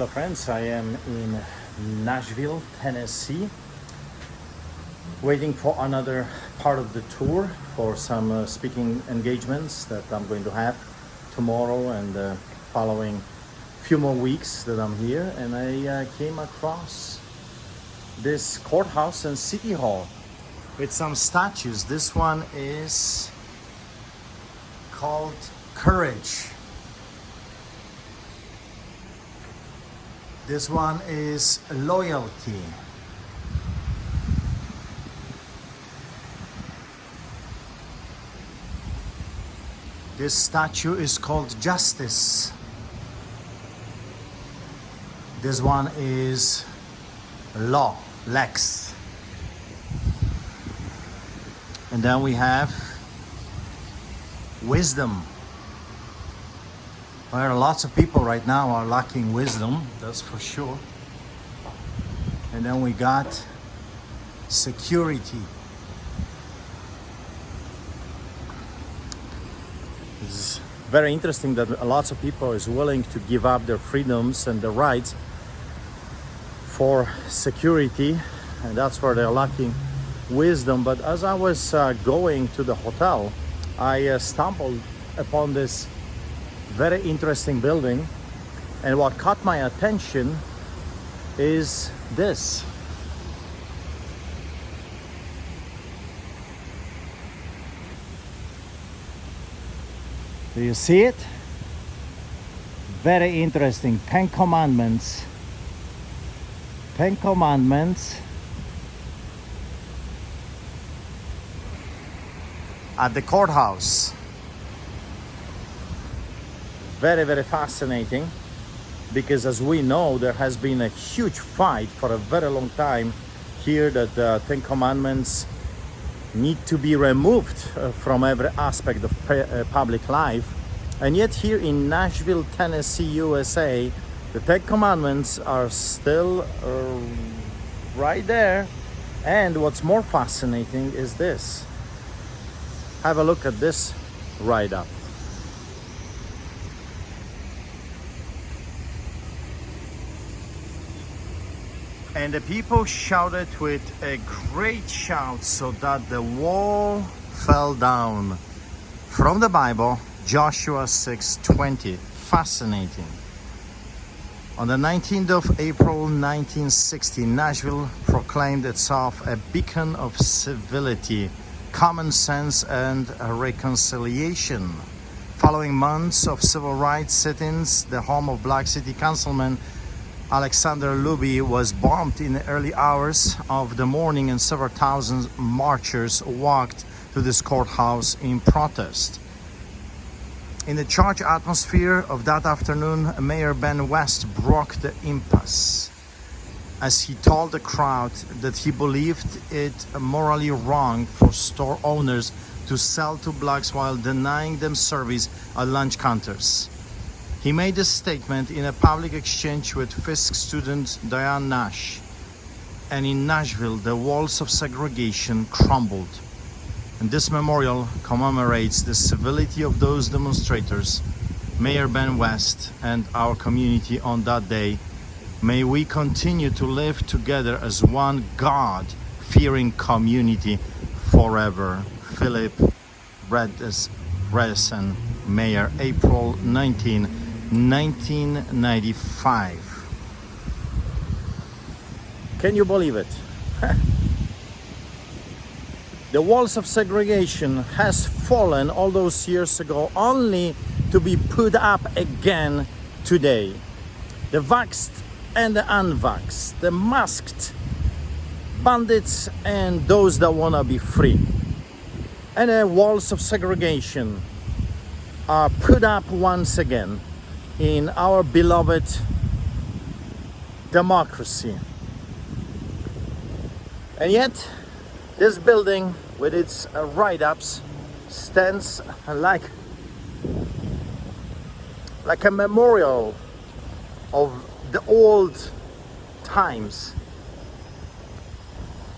Hello friends, I am in Nashville, Tennessee, waiting for another part of the tour for some speaking engagements that I'm going to have tomorrow and following few more weeks that I'm here. And I came across this courthouse and city hall with some statues. This one is called Courage. This one is Loyalty. This statue is called Justice. This one is Law, Lex. And then we have Wisdom. Where lots of people right now are lacking wisdom, that's for sure. And then we got Security. It's very interesting that lots of people is willing to give up their freedoms and their rights for security, and that's where they're lacking wisdom. But as I was going to the hotel, I stumbled upon this very interesting building, and what caught my attention is this. Do you see it? Very interesting. 10 Commandments. 10 Commandments at the courthouse. Very, very fascinating, because as we know, there has been a huge fight for a very long time here that the 10 Commandments need to be removed from every aspect of public life. And yet here in Nashville, Tennessee, USA, the 10 Commandments are still right there. And what's more fascinating is this. Have a look at this write-up. And the people shouted with a great shout so that the wall fell down. From the Bible, Joshua 6:20. Fascinating. On the 19th of April 1960, Nashville proclaimed itself a beacon of civility, common sense, and reconciliation. Following months of civil rights sit-ins, the home of Black City Councilman Alexander Luby was bombed in the early hours of the morning, and several thousand marchers walked to this courthouse in protest. In the charged atmosphere of that afternoon, Mayor Ben West broke the impasse as he told the crowd that he believed it morally wrong for store owners to sell to blacks while denying them service at lunch counters. He made this statement in a public exchange with Fisk student Diane Nash. And in Nashville, the walls of segregation crumbled. And this memorial commemorates the civility of those demonstrators, Mayor Ben West, and our community on that day. May we continue to live together as one God-fearing community forever. Philip Bredesen, Mayor, April 19, 1995. Can you believe it? The walls of segregation has fallen all those years ago, only to be put up again today. The vaxxed and the unvaxxed, the masked bandits and those that want to be free. And the walls of segregation are put up once again in our beloved democracy. And yet, this building with its write-ups stands like a memorial of the old times.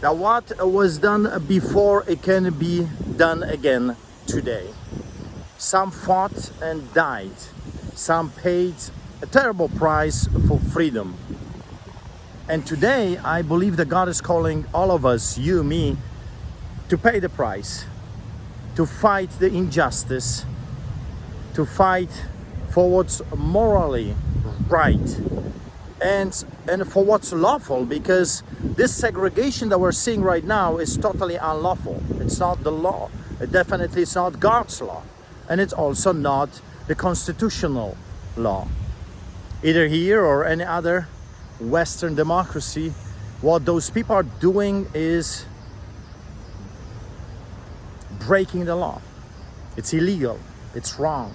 That what was done before, it can be done again today. Some fought and died. Some paid a terrible price for freedom. And today, I believe that God is calling all of us, you, me, to pay the price, to fight the injustice, to fight for what's morally right, and for what's lawful, because this segregation that we're seeing right now is totally unlawful. It's not the law. It definitely is not God's law. And it's also not the constitutional law. Either here or any other Western democracy, what those people are doing is breaking the law. It's illegal. It's wrong.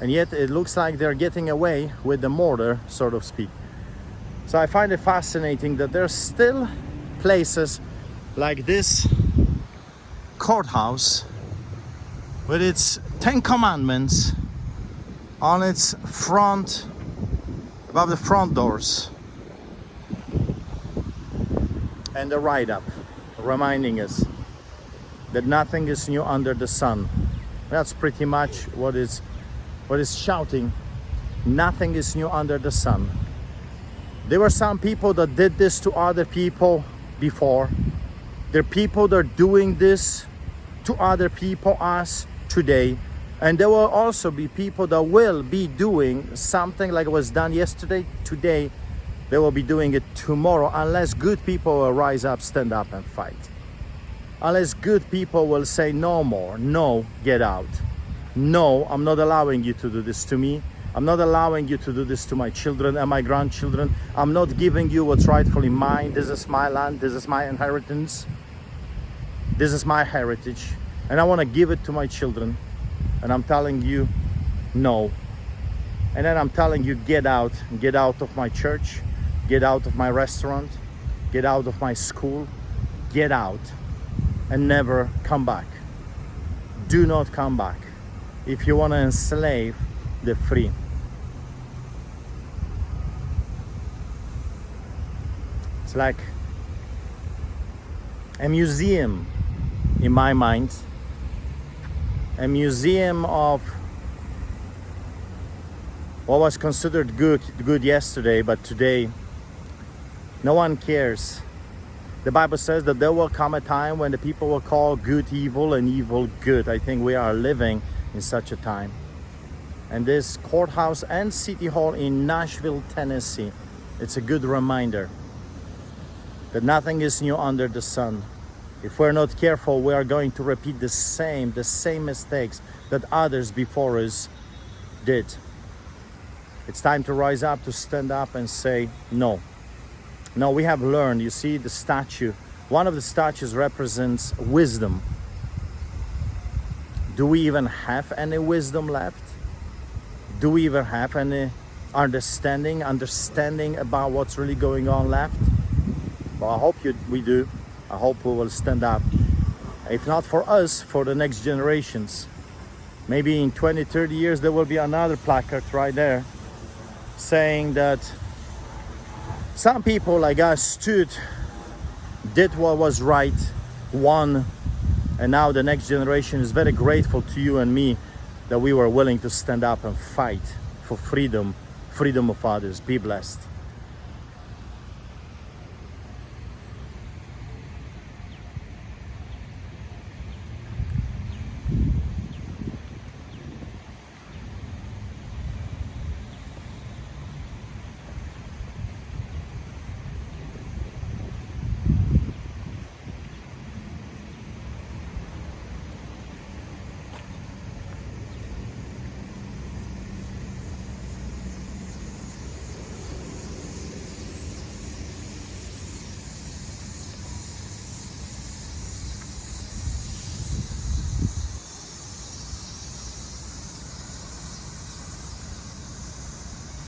And yet it looks like they're getting away with the murder, so to speak. So I find it fascinating that there's still places like this courthouse with its 10 commandments on its front, above the front doors, and a write-up reminding us that nothing is new under the sun. That's pretty much what is shouting. Nothing is new under the sun. There were some people that did this to other people before. There are people that are doing this to other people, us, today. And there will also be people that will be doing something like it was done yesterday, today. They will be doing it tomorrow, unless good people will rise up, stand up and fight. Unless good people will say no more, no, get out. No, I'm not allowing you to do this to me. I'm not allowing you to do this to my children and my grandchildren. I'm not giving you what's rightfully mine. This is my land. This is my inheritance. This is my heritage. And I want to give it to my children. And I'm telling you, no. And then I'm telling you, get out. Get out of my church. Get out of my restaurant. Get out of my school. Get out. And never come back. Do not come back if you want to enslave the free. It's like a museum in my mind, a museum of what was considered good yesterday, but today no one cares. The Bible says that there will come a time when the people will call good evil and evil good. I think we are living in such a time. And this courthouse and city hall in Nashville, Tennessee, it's a good reminder that nothing is new under the sun. If we're not careful, we are going to repeat the same mistakes that others before us did. It's time to rise up, to stand up and say no. No, we have learned. You see the statue. One of the statues represents wisdom. Do we even have any wisdom left? Do we even have any understanding about what's really going on left? Well, I hope we do. I hope we will stand up. If not for us, for the next generations. Maybe in 20, 30 years, there will be another placard right there saying that some people like us did what was right, won, and now the next generation is very grateful to you and me that we were willing to stand up and fight for freedom of others. Be blessed.